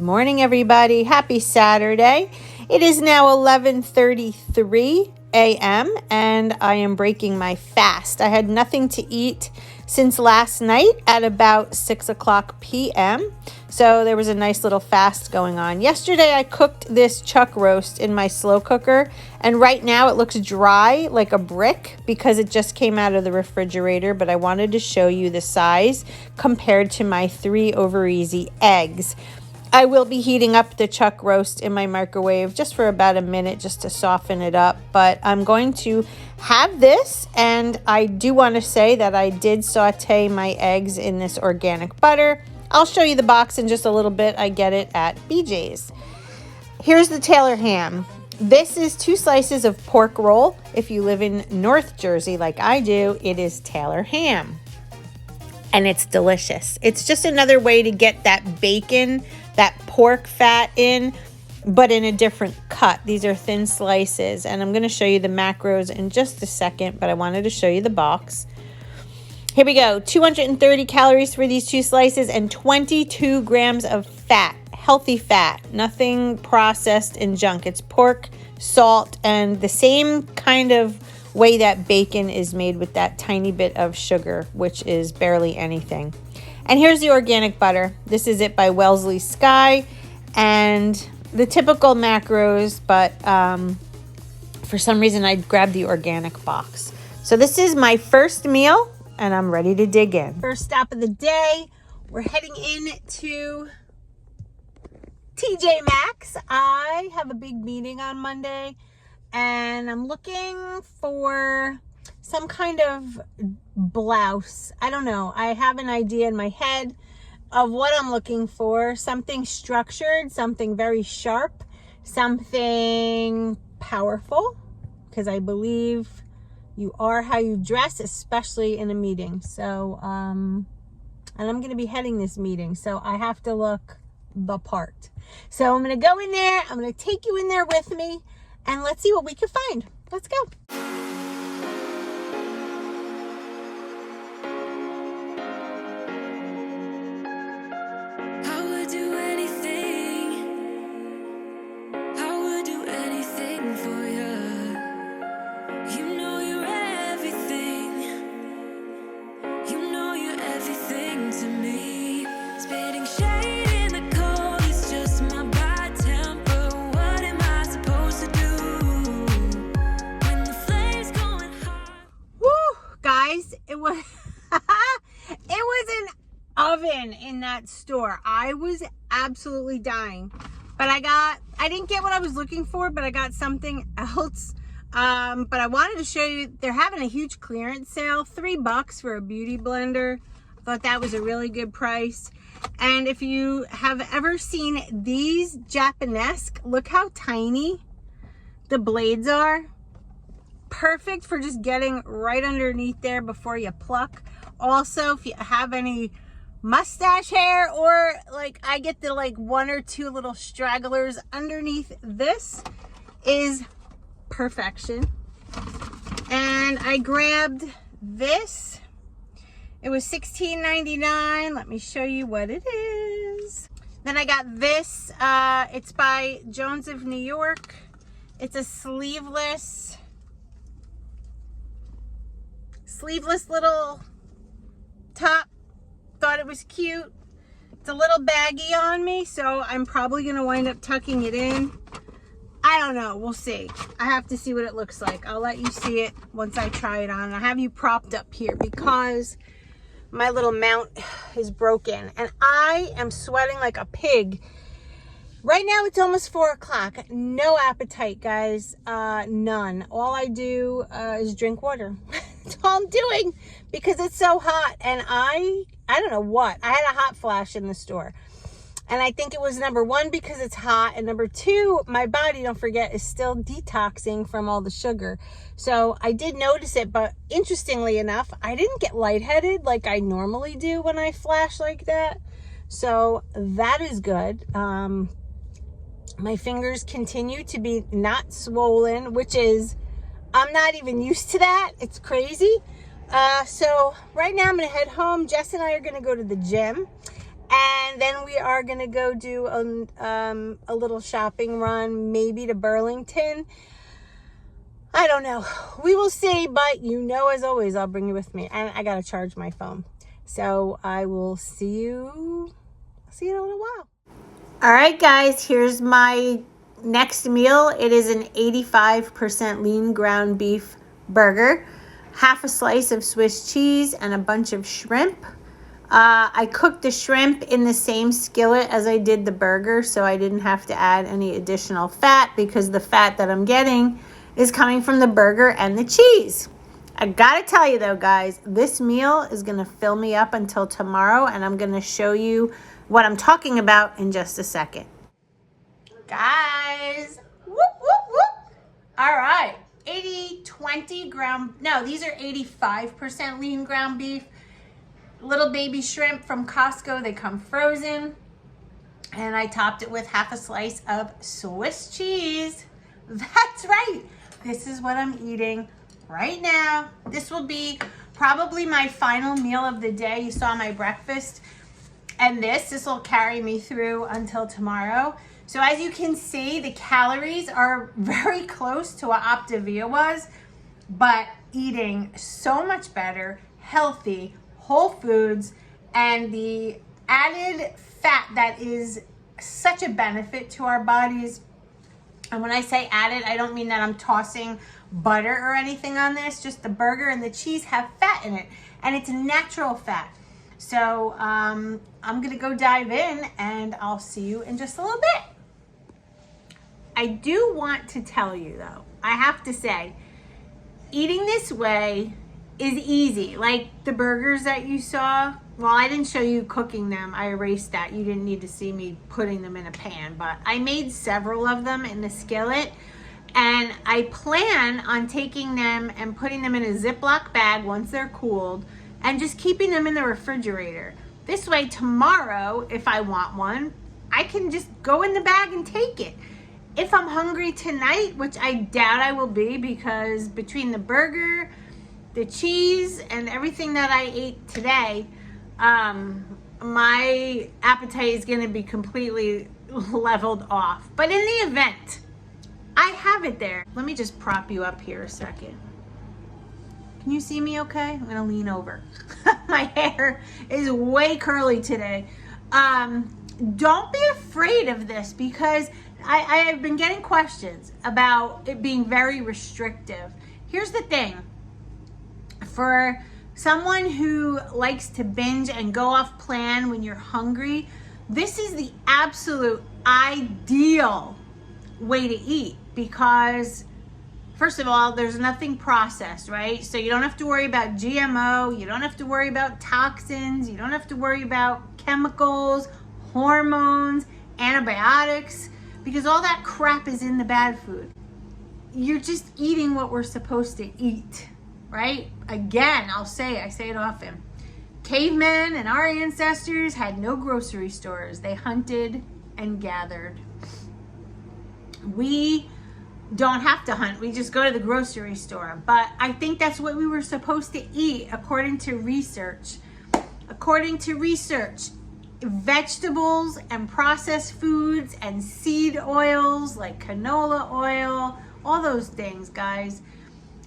morning, everybody. Happy Saturday. It is now 11:33 a.m. and I am breaking my fast. I had nothing to eat since last night at about 6 o'clock p.m. So there was a nice little fast going on. Yesterday I cooked this chuck roast in my slow cooker, and right now it looks dry like a brick because it just came out of the refrigerator, but I wanted to show you the size compared to my 3 over easy eggs. I will be heating up the chuck roast in my microwave just for about a minute just to soften it up, but I'm going to have this, and I do want to say that I did saute my eggs in this organic butter. I'll show you the box in just a little bit. I get it at BJ's. Here's the Taylor ham. This is 2 slices of pork roll. If you live in North Jersey like I do, it is Taylor ham. And it's delicious. It's just another way to get that bacon, that pork fat in, but in a different cut. These are thin slices, and I'm going to show you the macros in just a second, but I wanted to show you the box. Here we go. 230 calories for these 2 slices and 22 grams of fat, healthy fat, nothing processed and junk. It's pork, salt, and the same kind of way that bacon is made with that tiny bit of sugar, which is barely anything. And here's the organic butter. This is it by Wellesley Sky, and the typical macros, but for some reason I grabbed the organic box. So this is my first meal, and I'm ready to dig in. First stop of the day, we're heading in to TJ Maxx. I have a big meeting on Monday, and I'm looking for some kind of blouse. I don't know. I have an idea in my head of what I'm looking for. Something structured, something very sharp, something powerful, because I believe you are how you dress, especially in a meeting. So, and I'm going to be heading this meeting, so I have to look the part. So I'm going to go in there. I'm going to take you in there with me, and let's see what we can find. Let's go. It was an oven in that store. I was absolutely dying, but I didn't get what I was looking for, but I got something else. But I wanted to show you, they're having a huge clearance sale, $3 for a beauty blender. I thought that was a really good price. And if you have ever seen these Japanesque, look how tiny the blades are. Perfect for just getting right underneath there before you pluck. Also, if you have any mustache hair, or like I get the 1 or 2 little stragglers underneath, this is perfection. And I grabbed this. It was $16.99. Let me show you what it is. Then I got this. It's by Jones of New York. It's a sleeveless little top. Thought it was cute. It's a little baggy on me, so I'm probably going to wind up tucking it in. I don't know. We'll see. I have to see what it looks like. I'll let you see it once I try it on. I have you propped up here because my little mount is broken, and I am sweating like a pig. Right now it's almost 4 o'clock. No appetite, guys. None. All I do is drink water. That's all I'm doing because it's so hot. And I don't know what. I had a hot flash in the store. And I think it was number 1 because it's hot. And number 2, my body, don't forget, is still detoxing from all the sugar. So I did notice it. But interestingly enough, I didn't get lightheaded like I normally do when I flash like that. So that is good. My fingers continue to be not swollen, which is, I'm not even used to that. It's crazy. So right now I'm going to head home. Jess and I are going to go to the gym. And then we are going to go do a little shopping run, maybe to Burlington. I don't know. We will see, but you know, as always, I'll bring you with me. And I got to charge my phone. So I will see you in a little while. All right, guys, here's my next meal. It is an 85% lean ground beef burger, half a slice of Swiss cheese, and a bunch of shrimp. I cooked the shrimp in the same skillet as I did the burger, so I didn't have to add any additional fat because the fat that I'm getting is coming from the burger and the cheese. I gotta tell you though, guys, this meal is gonna fill me up until tomorrow, and I'm gonna show you what I'm talking about in just a second. Guys, whoop, whoop, whoop. All right, 20 ground, no, these are 85% lean ground beef. Little baby shrimp from Costco. They come frozen. And I topped it with half a slice of Swiss cheese. That's right. This is what I'm eating right now. This will be probably my final meal of the day. You saw my breakfast. And this will carry me through until tomorrow. So as you can see, the calories are very close to what Optavia was, but eating so much better, healthy, whole foods, and the added fat that is such a benefit to our bodies. And when I say added, I don't mean that I'm tossing butter or anything on this. Just the burger and the cheese have fat in it, and it's natural fat. So I'm gonna go dive in, and I'll see you in just a little bit. I do want to tell you though, I have to say, eating this way is easy. Like the burgers that you saw, well, I didn't show you cooking them. I erased that. You didn't need to see me putting them in a pan, but I made several of them in the skillet, and I plan on taking them and putting them in a Ziploc bag once they're cooled and just keeping them in the refrigerator. This way tomorrow, if I want one, I can just go in the bag and take it. If I'm hungry tonight, which I doubt I will be, because between the burger, the cheese, and everything that I ate today, my appetite is going to be completely leveled off. But in the event, I have it there. Let me just prop you up here a second. Can you see me okay? I'm going to lean over. My hair is way curly today. Don't be afraid of this, because I have been getting questions about it being very restrictive. Here's the thing. For someone who likes to binge and go off plan when you're hungry, this is the absolute ideal way to eat, because first of all, there's nothing processed, right? So you don't have to worry about GMO, you don't have to worry about toxins, you don't have to worry about chemicals, hormones, antibiotics, because all that crap is in the bad food. You're just eating what we're supposed to eat, right? Again, I say it often. Cavemen and our ancestors had no grocery stores. They hunted and gathered. We don't have to hunt. We just go to the grocery store. But I think that's what we were supposed to eat according to research. According to research, vegetables and processed foods and seed oils like canola oil, all those things, guys,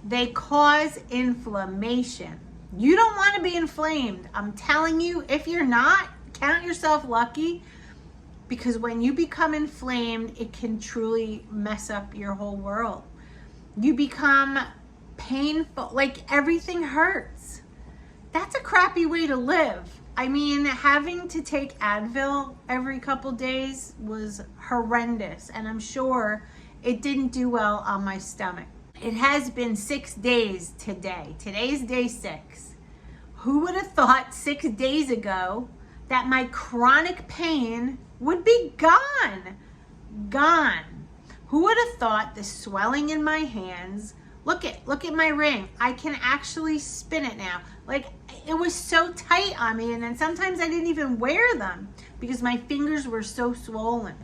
they cause inflammation. You don't want to be inflamed. I'm telling you, if you're not, count yourself lucky, because when you become inflamed, it can truly mess up your whole world. You become painful, like everything hurts. That's a crappy way to live. I mean, having to take Advil every couple days was horrendous, and I'm sure it didn't do well on my stomach. It has been 6 days today. Today's day 6. Who would have thought 6 days ago that my chronic pain would be gone? Gone. Who would have thought the swelling in my hands? Look at my ring. I can actually spin it now. Like, it was so tight on me, and then sometimes I didn't even wear them because my fingers were so swollen.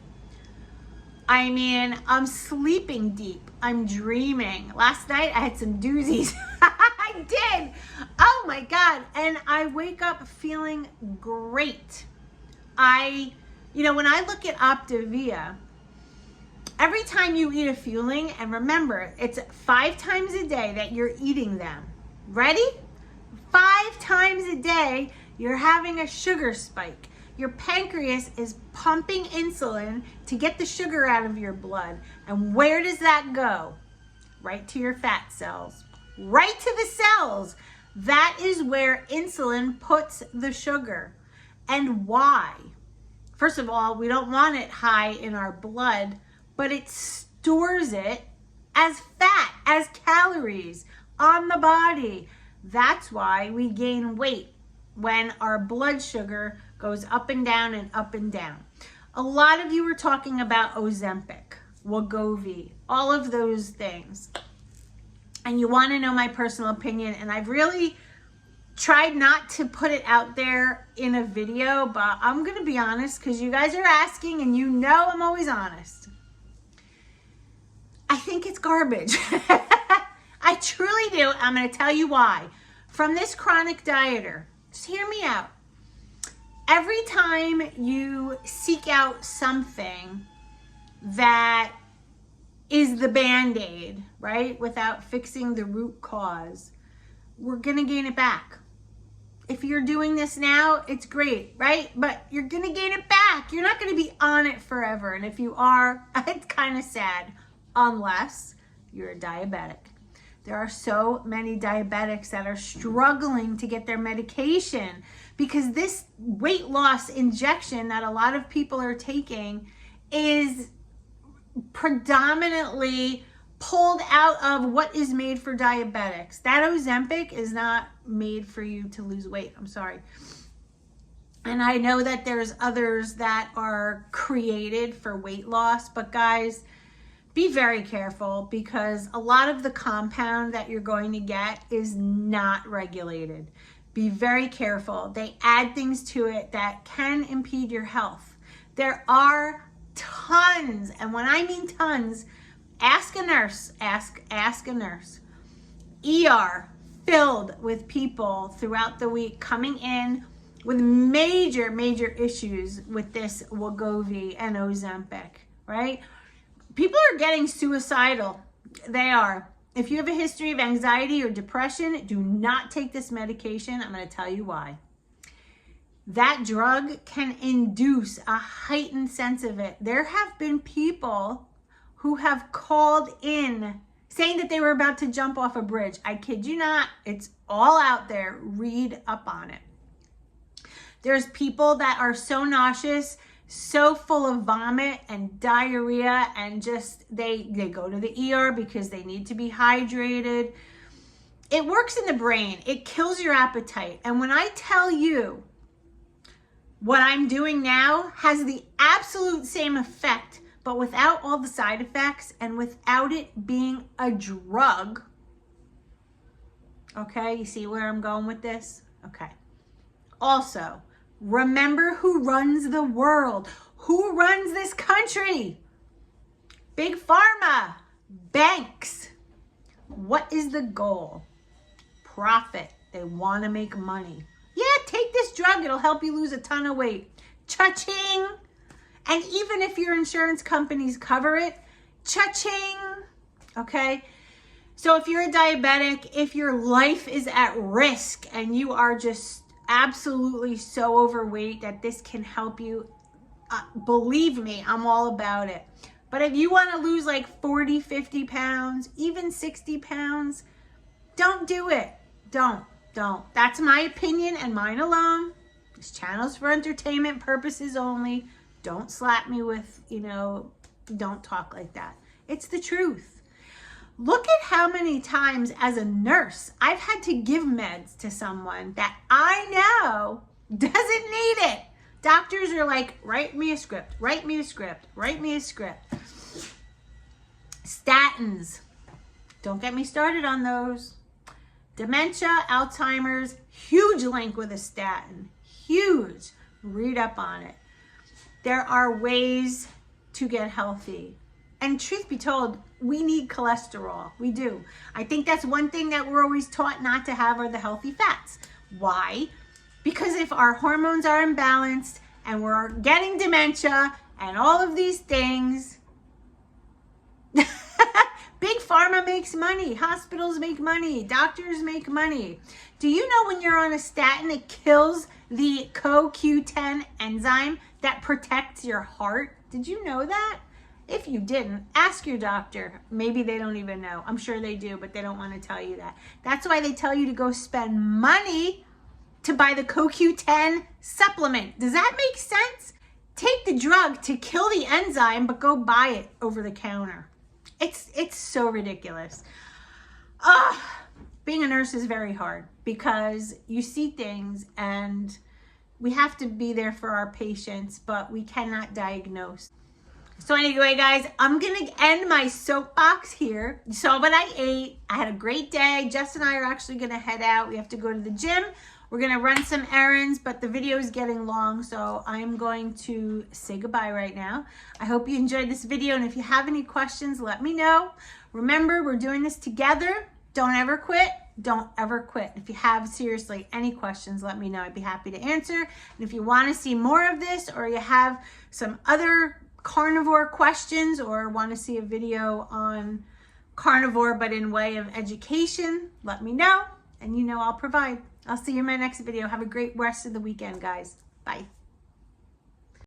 I mean, I'm sleeping deep. I'm dreaming. Last night I had some doozies. I did. Oh my God. And I wake up feeling great. When I look at Optavia, every time you eat a fueling, and remember, it's 5 times a day that you're eating them. Ready? 5 times a day, you're having a sugar spike. Your pancreas is pumping insulin to get the sugar out of your blood. And where does that go? Right to your fat cells. Right to the cells. That is where insulin puts the sugar. And why? First of all, we don't want it high in our blood, but it stores it as fat, as calories on the body. That's why we gain weight when our blood sugar goes up and down and up and down. A lot of you were talking about Ozempic, Wegovy, all of those things. And you want to know my personal opinion, and I've really tried not to put it out there in a video, but I'm going to be honest because you guys are asking and you know I'm always honest. I think it's garbage. I truly do. I'm going to tell you why. From this chronic dieter, just hear me out. Every time you seek out something that is the Band-Aid, right, without fixing the root cause, we're going to gain it back. If you're doing this now, it's great, right? But you're going to gain it back. You're not going to be on it forever. And if you are, it's kind of sad, unless you're a diabetic. There are so many diabetics that are struggling to get their medication because this weight loss injection that a lot of people are taking is predominantly pulled out of what is made for diabetics. That Ozempic is not made for you to lose weight. I'm sorry. And I know that there's others that are created for weight loss, but guys, be very careful because a lot of the compound that you're going to get is not regulated. Be very careful. They add things to it that can impede your health. There are tons, and when I mean tons, ask a nurse, ask a nurse. ER filled with people throughout the week coming in with major issues with this Wegovy and Ozempic, right? People are getting suicidal. They are. If you have a history of anxiety or depression, do not take this medication. I'm going to tell you why. That drug can induce a heightened sense of it. There have been people who have called in saying that they were about to jump off a bridge. I kid you not. It's all out there. Read up on it. There's people that are so nauseous, so full of vomit and diarrhea, and just they go to the ER because they need to be hydrated. It works in the brain. It kills your appetite. And when I tell you what I'm doing now has the absolute same effect, but without all the side effects and without it being a drug. Okay, you see where I'm going with this? Okay. Also, remember who runs the world. Who runs this country? Big Pharma, banks. What is the goal? Profit. They want to make money. Yeah, take this drug. It'll help you lose a ton of weight. Cha-ching. And even if your insurance companies cover it, cha-ching. Okay? So if you're a diabetic, if your life is at risk and you are just absolutely so overweight that this can help you, believe me, I'm all about it. But if you want to lose like 40, 50 pounds, even 60 pounds, don't do it. Don't. That's my opinion and mine alone. This channel's for entertainment purposes only. Don't slap me with, don't talk like that. It's the truth. Look at how many times as a nurse I've had to give meds to someone that I know doesn't need it. Doctors are like, write me a script, write me a script, write me a script. Statins. Don't get me started on those. Dementia, Alzheimer's, huge link with a statin. Huge. Read up on it. There are ways to get healthy. And truth be told, we need cholesterol. We do. I think that's one thing that we're always taught not to have are the healthy fats. Why? Because if our hormones are imbalanced and we're getting dementia and all of these things. Big pharma makes money. Hospitals make money. Doctors make money. Do you know when you're on a statin, it kills the CoQ10 enzyme that protects your heart? Did you know that? If you didn't, ask your doctor. Maybe they don't even know. I'm sure they do, but they don't want to tell you that. That's why they tell you to go spend money to buy the CoQ10 supplement. Does that make sense? Take the drug to kill the enzyme, but go buy it over the counter. It's so ridiculous. Being a nurse is very hard because you see things and we have to be there for our patients, but we cannot diagnose. So anyway, guys, I'm going to end my soapbox here. You saw what I ate. I had a great day. Jess and I are actually going to head out. We have to go to the gym. We're going to run some errands, but the video is getting long, so I'm going to say goodbye right now. I hope you enjoyed this video, and if you have any questions, let me know. Remember, we're doing this together. Don't ever quit. Don't ever quit. If you have, seriously, any questions, let me know. I'd be happy to answer. And if you want to see more of this, or you have some other carnivore questions, or want to see a video on carnivore but in way of education, let me know, and you know I'll provide. I'll see you in my next video. Have a great rest of the weekend, guys. Bye.